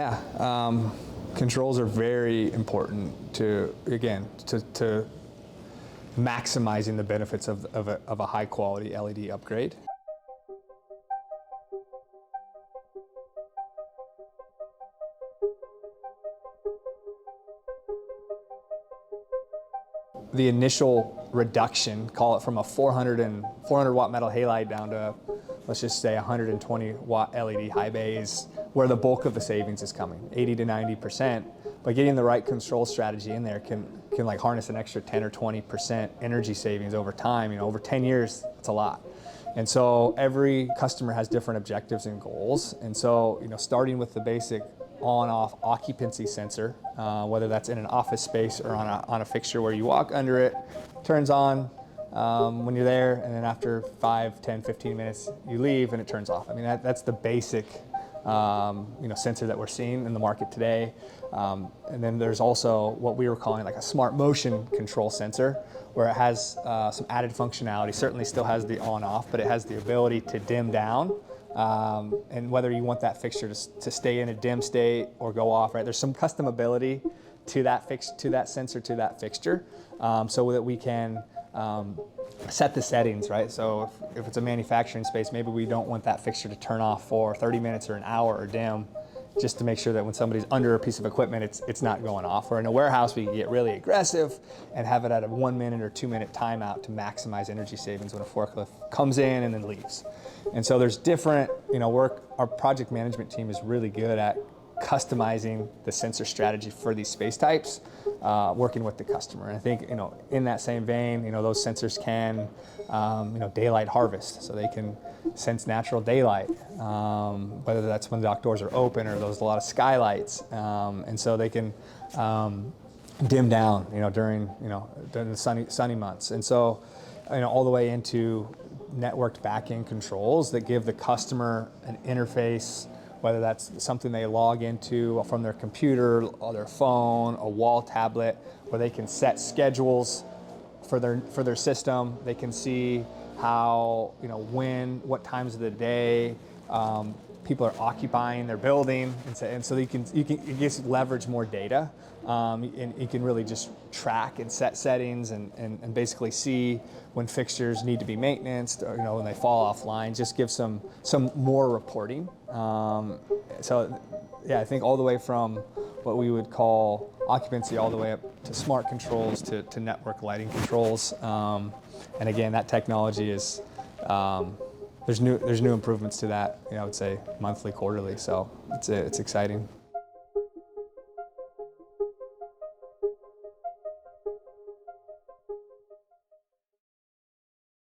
Yeah, controls are very important to maximizing the benefits of a high quality LED upgrade. The initial reduction, call it from a 400 watt metal halide down to, let's just say 120 watt LED high bay, is where the bulk of the savings is coming, 80 to 90%. But getting the right control strategy in there can like harness an extra 10 or 20% energy savings over time. Over 10 years, that's a lot. And so every customer has different objectives and goals. And so, starting with the basic on-off occupancy sensor, whether that's in an office space or on a fixture where you walk under it, turns on when you're there, and then after 5, 10, 15 minutes, you leave and it turns off. I mean, that's the basic sensor that we're seeing in the market today. And then there's also what we were calling like a smart motion control sensor, where it has some added functionality. Certainly still has the on-off, but it has the ability to dim down. And whether you want that fixture to stay in a dim state or go off, right? There's some customability to that sensor, to that fixture, so that we can set the settings, right? So if it's a manufacturing space, maybe we don't want that fixture to turn off for 30 minutes or an hour or dim, just to make sure that when somebody's under a piece of equipment, it's not going off. Or in a warehouse, we can get really aggressive and have it at a 1 minute or 2 minute timeout to maximize energy savings when a forklift comes in and then leaves. And so there's different, our project management team is really good at customizing the sensor strategy for these space types, working with the customer. And I think, in that same vein, those sensors can, daylight harvest, so they can sense natural daylight, whether that's when the dock doors are open or there's a lot of skylights, and so they can dim down, during the sunny months. And so, all the way into networked back-end controls that give the customer an interface, whether that's something they log into from their computer or their phone, a wall tablet, where they can set schedules for their system. They can see how, what times of the day people are occupying their building, and so you can just leverage more data, and you can really just track and set settings and basically see when fixtures need to be maintained, or when they fall offline. Just give some more reporting. So yeah, I think all the way from what we would call occupancy all the way up to smart controls to network lighting controls. And again, that technology is, there's new improvements to that, I would say monthly, quarterly, so it's exciting.